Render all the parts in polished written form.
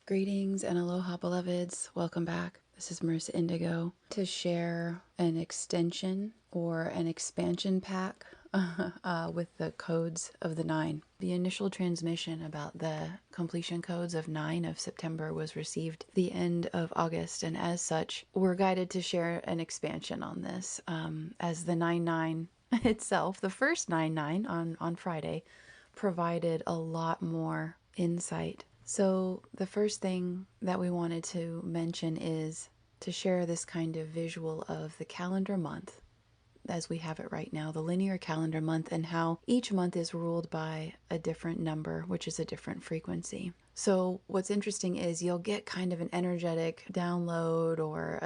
Greetings and aloha, beloveds. Welcome back. This is Marissa Indigo to share an extension or an expansion pack with the codes of the 9. The initial transmission about the completion codes of 9 of September was received the end of August, and as such, we're guided to share an expansion on this as the 9-9 itself, the first 9-9 on Friday, provided a lot more insight. So, the first thing that we wanted to mention is to share this kind of visual of the calendar month as we have it right now, the linear calendar month, and how each month is ruled by a different number, which is a different frequency. So, what's interesting is you'll get kind of an energetic download or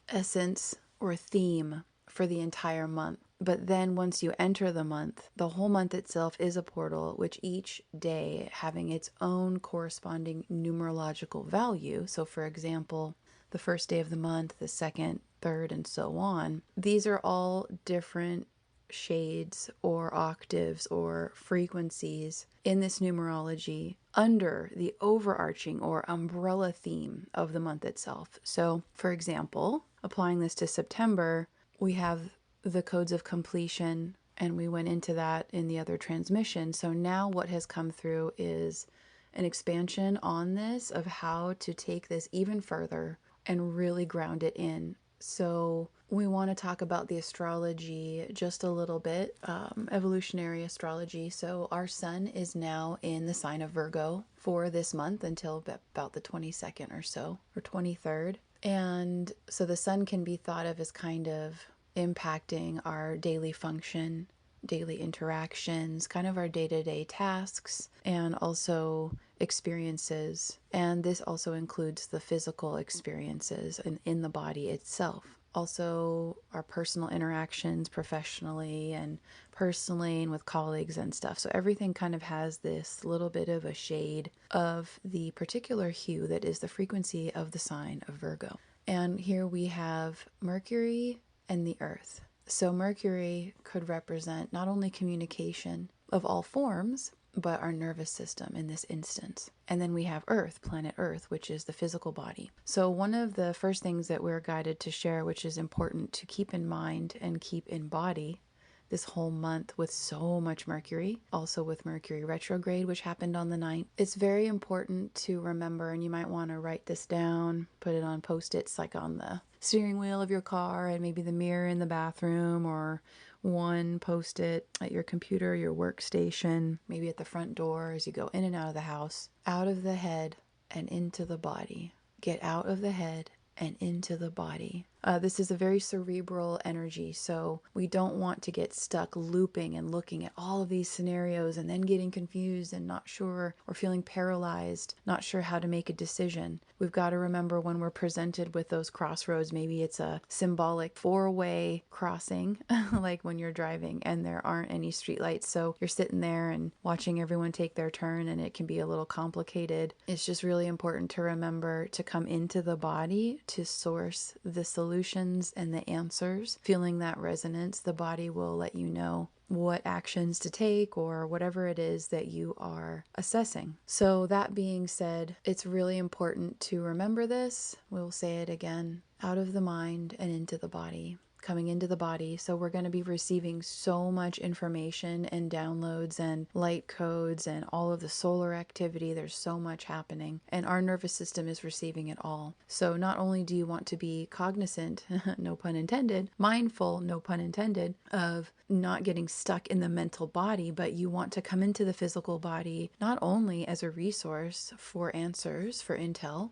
essence or theme for the entire month. But then once you enter the month, the whole month itself is a portal, which each day having its own corresponding numerological value. So, for example, the first day of the month, the second, third, and so on. These are all different shades or octaves or frequencies in this numerology under the overarching or umbrella theme of the month itself. So, for example, applying this to September, we have the codes of completion, and we went into that in the other transmission. So now what has come through is an expansion on this of how to take this even further and really ground it in. So we want to talk about the astrology just a little bit, evolutionary astrology. So our sun is now in the sign of Virgo for this month until about the 22nd or so, or 23rd. And so the sun can be thought of as kind of impacting our daily function, daily interactions, kind of our day-to-day tasks, and also experiences. And this also includes the physical experiences in the body itself. Also, our personal interactions professionally and personally and with colleagues and stuff. So everything kind of has this little bit of a shade of the particular hue that is the frequency of the sign of Virgo. And here we have Mercury and the Earth. So Mercury could represent not only communication of all forms, but our nervous system in this instance. And then we have Earth, planet Earth, which is the physical body. So one of the first things that we're guided to share, which is important to keep in mind and keep in body this whole month with so much Mercury, also with Mercury Retrograde, which happened on the 9th. It's very important to remember, and you might want to write this down, put it on Post-its like on the steering wheel of your car and maybe the mirror in the bathroom, or one Post-it at your computer, your workstation, maybe at the front door as you go in and out of the house. Out of the head and into the body. Get out of the head and into the body. This is a very cerebral energy, so we don't want to get stuck looping and looking at all of these scenarios and then getting confused and not sure, or feeling paralyzed, not sure how to make a decision. We've got to remember when we're presented with those crossroads, maybe it's a symbolic four-way crossing, like when you're driving and there aren't any streetlights, so you're sitting there and watching everyone take their turn, and it can be a little complicated. It's just really important to remember to come into the body to source the solutions and the answers. Feeling that resonance, the body will let you know what actions to take or whatever it is that you are assessing. So that being said, it's really important to remember this. We'll say it again: out of the mind and into the body. Coming into the body. So we're going to be receiving so much information and downloads and light codes and all of the solar activity. There's so much happening, and our nervous system is receiving it all. So not only do you want to be cognizant, no pun intended, mindful, no pun intended, of not getting stuck in the mental body, but you want to come into the physical body not only as a resource for answers, for intel,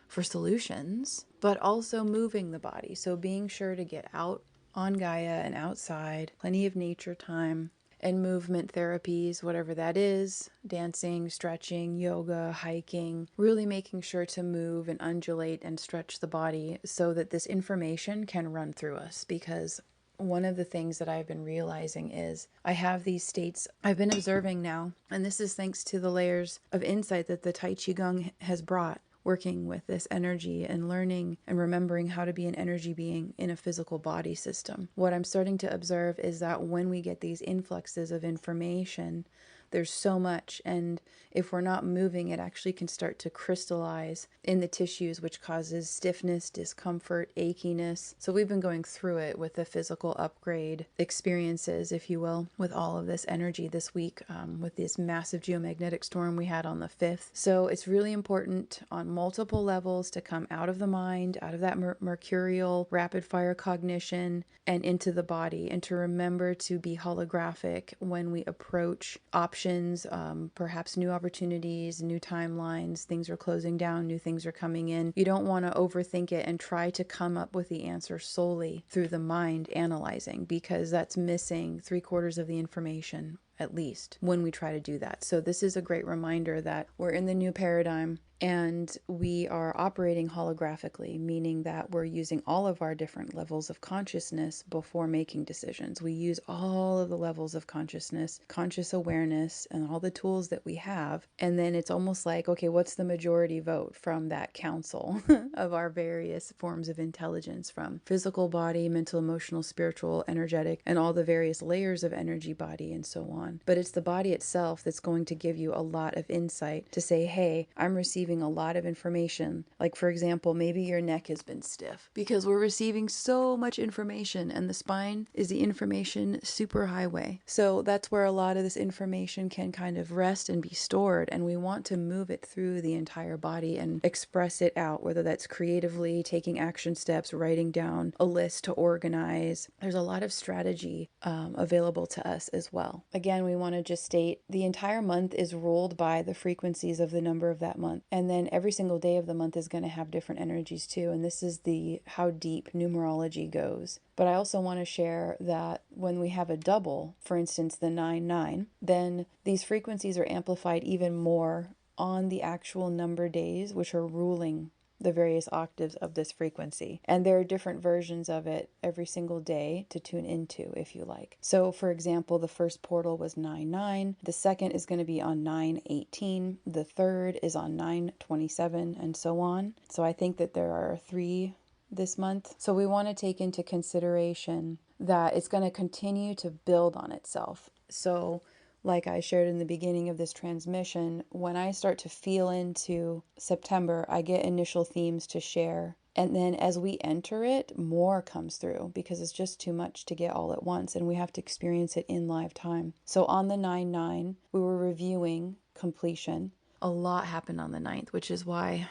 for solutions, but also moving the body. So being sure to get out on Gaia and outside, plenty of nature time, and movement therapies, whatever that is, dancing, stretching, yoga, hiking, really making sure to move and undulate and stretch the body so that this information can run through us. Because one of the things that I've been realizing is I have these states I've been observing now, and this is thanks to the layers of insight that the Tai Chi Gong has brought, working with this energy and learning and remembering how to be an energy being in a physical body system. What I'm starting to observe is that when we get these influxes of information, There's so much, and if we're not moving, it actually can start to crystallize in the tissues, which causes stiffness, discomfort, achiness. So we've been going through it with the physical upgrade experiences, if you will, with all of this energy this week, with this massive geomagnetic storm we had on the 5th. So it's really important on multiple levels to come out of the mind, out of that mercurial rapid fire cognition, and into the body, and to remember to be holographic when we approach options, perhaps new opportunities, new timelines. Things are closing down, new things are coming in. You don't want to overthink it and try to come up with the answer solely through the mind analyzing, because that's missing 3/4 of the information, at least, when we try to do that. So this is a great reminder that we're in the new paradigm, and we are operating holographically, meaning that we're using all of our different levels of consciousness before making decisions. We use all of the levels of consciousness, conscious awareness, and all the tools that we have. And then it's almost like, okay, what's the majority vote from that council of our various forms of intelligence, from physical body, mental, emotional, spiritual, energetic, and all the various layers of energy body and so on. But it's the body itself that's going to give you a lot of insight to say, hey, I'm receiving a lot of information. Like, for example, maybe your neck has been stiff because we're receiving so much information, and the spine is the information superhighway. So that's where a lot of this information can kind of rest and be stored, and we want to move it through the entire body and express it out, whether that's creatively taking action steps, writing down a list to organize. There's a lot of strategy available to us as well. Again, we want to just state the entire month is ruled by the frequencies of the number of that month. And then every single day of the month is going to have different energies too. And this is the how deep numerology goes. But I also want to share that when we have a double, for instance, the 9-9, then these frequencies are amplified even more on the actual number days, which are ruling the various octaves of this frequency. And there are different versions of it every single day to tune into, if you like. So for example, the first portal was 9-9, the second is going to be on 9-18, the third is on 9-27, and so on. So I think that there are 3 this month. So we want to take into consideration that it's going to continue to build on itself. So like I shared in the beginning of this transmission, when I start to feel into September, I get initial themes to share. And then as we enter it, more comes through because it's just too much to get all at once, and we have to experience it in live time. So on the 9-9, we were reviewing completion. A lot happened on the 9th, which is why,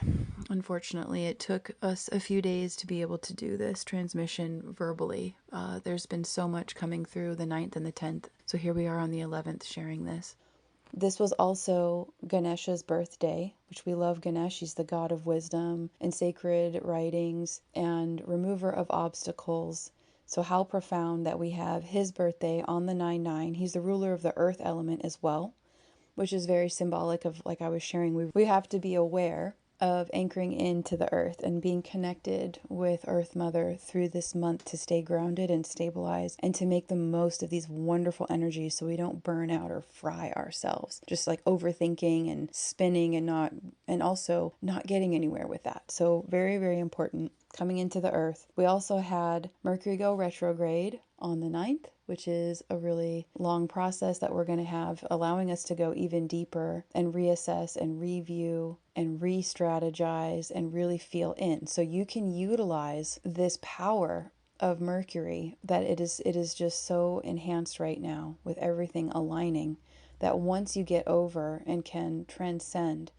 unfortunately, it took us a few days to be able to do this transmission verbally. There's been so much coming through the 9th and the 10th. So here we are on the 11th sharing this. This was also Ganesha's birthday, which we love Ganesh. He's the god of wisdom and sacred writings and remover of obstacles. So how profound that we have his birthday on the 9-9. He's the ruler of the earth element as well, which is very symbolic of, like I was sharing, we have to be aware of anchoring into the earth and being connected with Earth Mother through this month to stay grounded and stabilized and to make the most of these wonderful energies so we don't burn out or fry ourselves, just like overthinking and spinning and also not getting anywhere with that. So very, very important coming into the earth. We also had Mercury Go Retrograde on the 9th, which is a really long process that we're going to have, allowing us to go even deeper and reassess and review and re-strategize and really feel in. So you can utilize this power of Mercury that it is just so enhanced right now with everything aligning, that once you get over and can transcend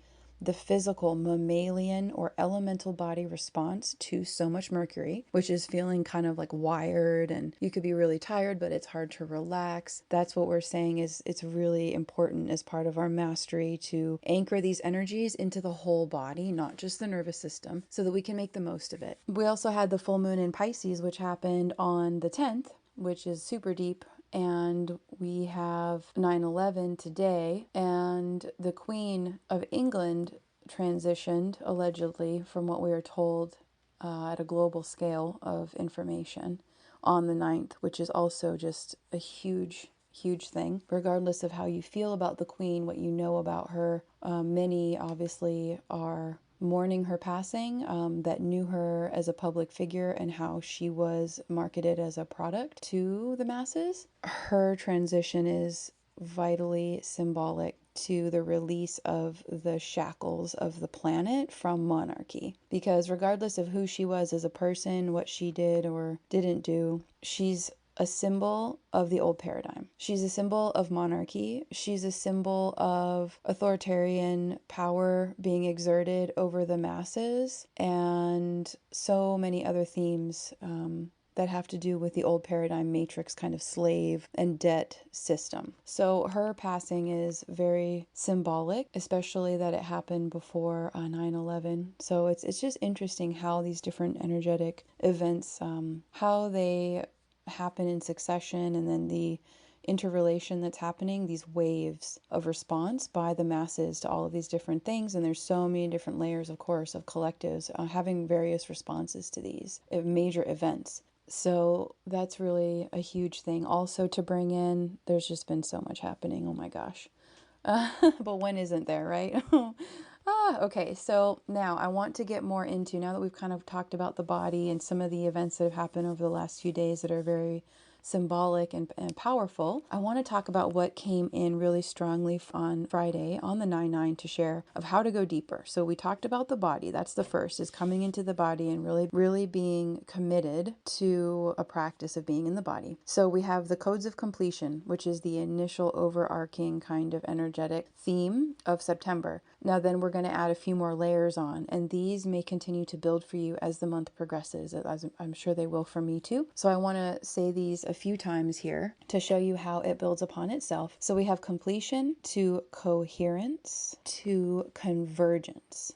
the physical mammalian or elemental body response to so much Mercury, which is feeling kind of like wired, and you could be really tired, but it's hard to relax. That's what we're saying is it's really important as part of our mastery to anchor these energies into the whole body, not just the nervous system, so that we can make the most of it. We also had the full moon in Pisces, which happened on the 10th, which is super deep. And we have 9/11 today, and the Queen of England transitioned, allegedly, from what we are told at a global scale of information on the 9th, which is also just a huge thing. Regardless of how you feel about the Queen, what you know about her, many obviously are mourning her passing, that knew her as a public figure and how she was marketed as a product to the masses. Her transition is vitally symbolic to the release of the shackles of the planet from monarchy. Because regardless of who she was as a person, what she did or didn't do, she's a symbol of the old paradigm. She's a symbol of monarchy. She's a symbol of authoritarian power being exerted over the masses, and so many other themes that have to do with the old paradigm matrix kind of slave and debt system. So her passing is very symbolic, especially that it happened before 9/11. So it's just interesting how these different energetic events, how they happen in succession, and then the interrelation that's happening, these waves of response by the masses to all of these different things. And there's so many different layers, of course, of collectives having various responses to these major events. So that's really a huge thing. Also to bring in, there's just been so much happening. Oh my gosh. But when isn't there, right? Okay, so now I want to get more into, now that we've kind of talked about the body and some of the events that have happened over the last few days that are very symbolic and powerful, I want to talk about what came in really strongly on Friday on the 9/9 to share of how to go deeper. So we talked about the body. That's the first, is coming into the body and really being committed to a practice of being in the body. So we have the codes of completion, which is the initial overarching kind of energetic theme of September. Now then we're going to add a few more layers on, and these may continue to build for you as the month progresses, as I'm sure they will for me too. So I want to say these a few times here to show you how it builds upon itself. So we have completion to coherence to convergence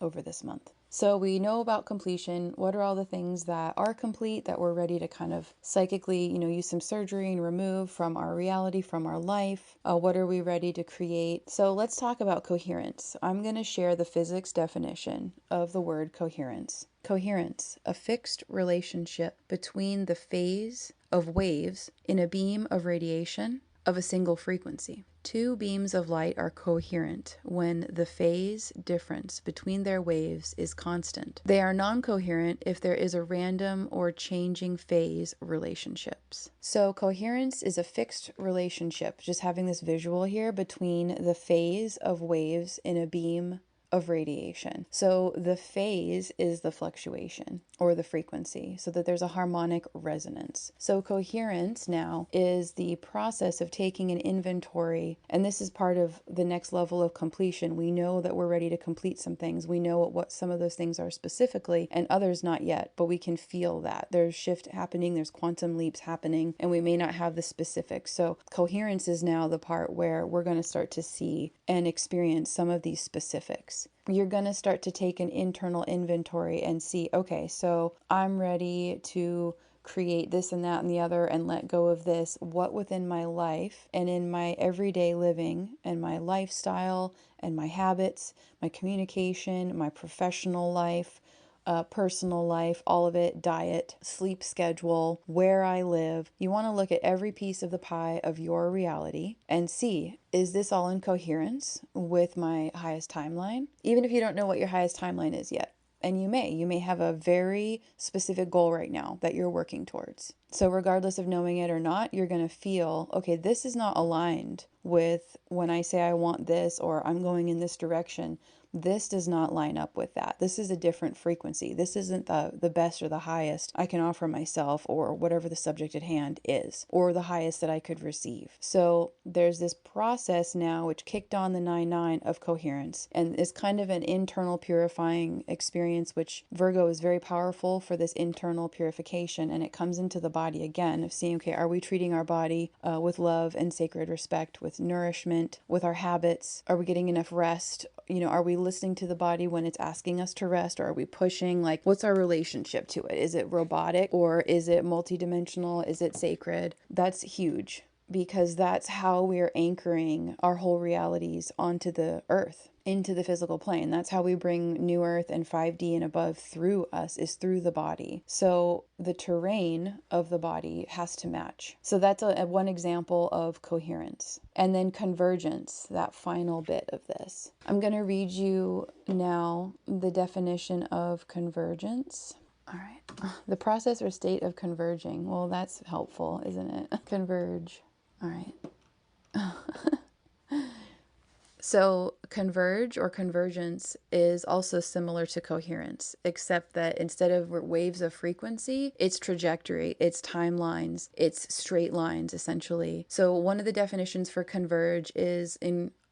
over this month. So we know about completion. What are all the things that are complete that we're ready to kind of psychically, use some surgery and remove from our reality, from our life? What are we ready to create? So let's talk about coherence. I'm going to share the physics definition of the word coherence. Coherence, a fixed relationship between the phase of waves in a beam of radiation of a single frequency. Two beams of light are coherent when the phase difference between their waves is constant. They are non-coherent if there is a random or changing phase relationships. So coherence is a fixed relationship, just having this visual here, between the phase of waves in a beam of radiation. So the phase is the fluctuation or the frequency, so that there's a harmonic resonance. So coherence now is the process of taking an inventory, and this is part of the next level of completion. We know that we're ready to complete some things. We know what some of those things are specifically, and others not yet, but we can feel that there's shift happening, there's quantum leaps happening, and we may not have the specifics. So coherence is now the part where we're going to start to see and experience some of these specifics. You're going to start to take an internal inventory and see, okay, so I'm ready to create this and that and the other and let go of this. What within my life and in my everyday living and my lifestyle and my habits, my communication, my professional life, personal life, all of it, diet, sleep schedule, where I live. You want to look at every piece of the pie of your reality and see, is this all in coherence with my highest timeline? Even if you don't know what your highest timeline is yet. And you may have a very specific goal right now that you're working towards. So regardless of knowing it or not, you're going to feel, okay, this is not aligned with when I say I want this or I'm going in this direction. This does not line up with that. This is a different frequency. This isn't the best or the highest I can offer myself, or whatever the subject at hand is, or the highest that I could receive. So there's this process now which kicked on the 9/9 of coherence, and is kind of an internal purifying experience, which Virgo is very powerful for this internal purification, and it comes into the body again of seeing, okay, are we treating our body with love and sacred respect, with nourishment, with our habits? Are we getting enough rest? Are we listening to the body when it's asking us to rest, or are we pushing? Like, what's our relationship to it? Is it robotic, or is it multidimensional? Is it sacred? That's huge, because that's how we're anchoring our whole realities onto the earth, into the physical plane. That's how we bring New Earth and 5D and above through us, is through the body. So the terrain of the body has to match. So that's one example of coherence. And then convergence, that final bit of this. I'm going to read you now the definition of convergence. All right. The process or state of converging. Well, that's helpful, isn't it? Converge. All right. So converge or convergence is also similar to coherence, except that instead of waves of frequency, it's trajectory, it's timelines, it's straight lines essentially. So one of the definitions for converge is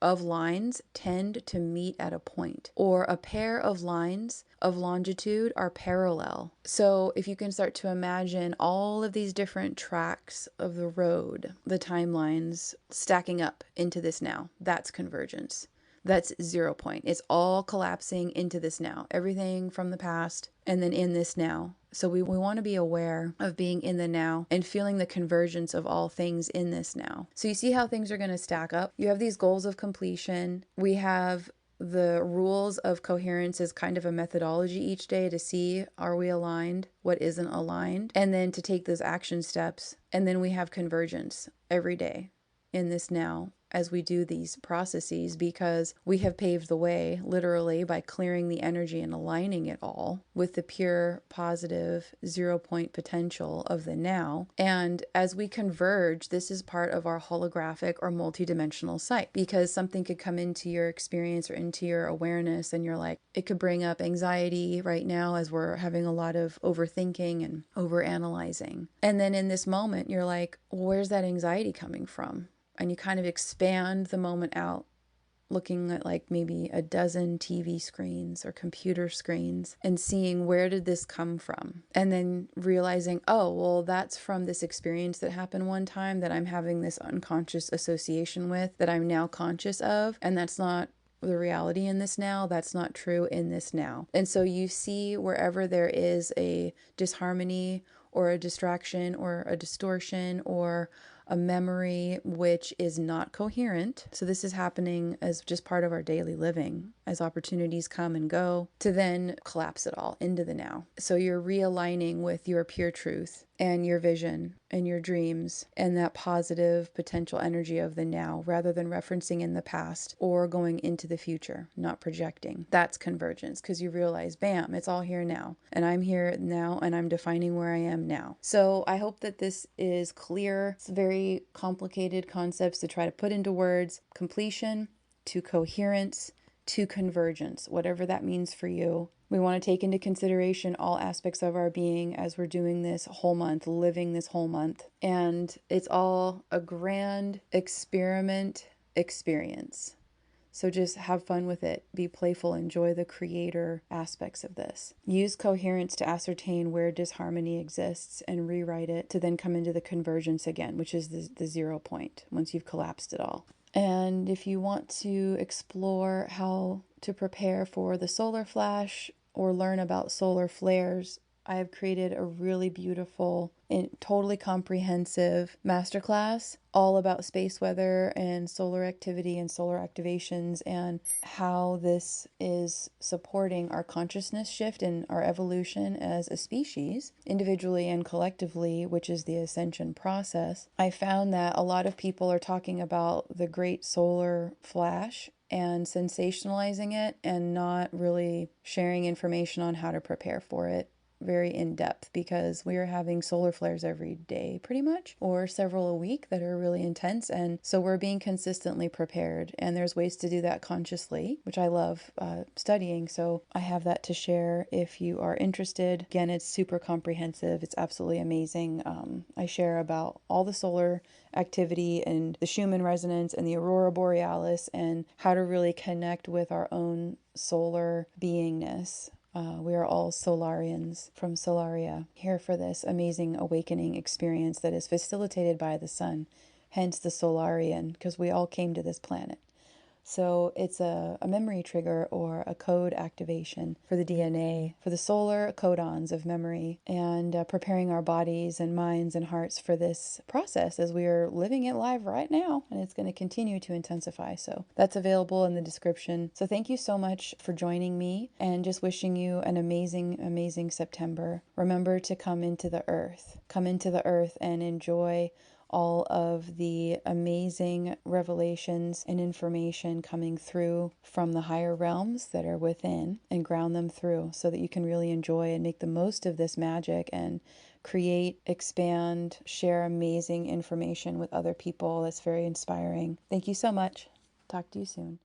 of lines tend to meet at a point, or a pair of lines of longitude are parallel. So if you can start to imagine all of these different tracks of the road, the timelines stacking up into this now, that's convergence. That's 0 point. It's all collapsing into this now. Everything from the past and then in this now. So we want to be aware of being in the now and feeling the convergence of all things in this now. So you see how things are going to stack up. You have these goals of completion. We have the rules of coherence as kind of a methodology each day to see, are we aligned, what isn't aligned, and then to take those action steps. And then we have convergence every day in this now as we do these processes, because we have paved the way literally by clearing the energy and aligning it all with the pure positive 0 point potential of the now. And as we converge, this is part of our holographic or multidimensional sight, because something could come into your experience or into your awareness and you're like, it could bring up anxiety right now as we're having a lot of overthinking and overanalyzing. And then in this moment, you're like, well, where's that anxiety coming from? And you kind of expand the moment out, looking at like maybe a dozen TV screens or computer screens and seeing, where did this come from? And then realizing, oh, well, that's from this experience that happened one time that I'm having this unconscious association with, that I'm now conscious of. And that's not the reality in this now. That's not true in this now. And so you see, wherever there is a disharmony or a distraction or a distortion or a memory which is not coherent. So this is happening as just part of our daily living as opportunities come and go, to then collapse it all into the now. So you're realigning with your pure truth and your vision and your dreams and that positive potential energy of the now, rather than referencing in the past or going into the future, not projecting. That's convergence, because you realize, bam, it's all here now. And I'm here now and I'm defining where I am now. So I hope that this is clear. It's very complicated concepts to try to put into words. Completion to coherence to convergence, whatever that means for you. We want to take into consideration all aspects of our being as we're doing this whole month, living this whole month. And it's all a grand experiment experience. So just have fun with it. Be playful. Enjoy the creator aspects of this. Use coherence to ascertain where disharmony exists and rewrite it to then come into the convergence again, which is the 0 point once you've collapsed it all. And if you want to explore how to prepare for the solar flash or learn about solar flares, I have created a really beautiful and totally comprehensive masterclass all about space weather and solar activity and solar activations, and how this is supporting our consciousness shift and our evolution as a species, individually and collectively, which is the ascension process. I found that a lot of people are talking about the great solar flash and sensationalizing it and not really sharing information on how to prepare for it very in depth, because we are having solar flares every day pretty much, or several a week, that are really intense. And so we're being consistently prepared, and there's ways to do that consciously, which I love studying. So I have that to share if you are interested. Again, it's super comprehensive. It's absolutely amazing. I share about all the solar activity and the Schumann resonance and the aurora borealis and how to really connect with our own solar beingness. We are all Solarians from Solaria, here for this amazing awakening experience that is facilitated by the sun, hence the Solarian, because we all came to this planet. So it's a memory trigger or a code activation for the DNA, for the solar codons of memory, and preparing our bodies and minds and hearts for this process as we are living it live right now. And it's going to continue to intensify. So that's available in the description. So thank you so much for joining me, and just wishing you an amazing, amazing September. Remember to come into the earth and enjoy all of the amazing revelations and information coming through from the higher realms that are within, and ground them through so that you can really enjoy and make the most of this magic and create, expand, share amazing information with other people. That's very inspiring. Thank you so much. Talk to you soon.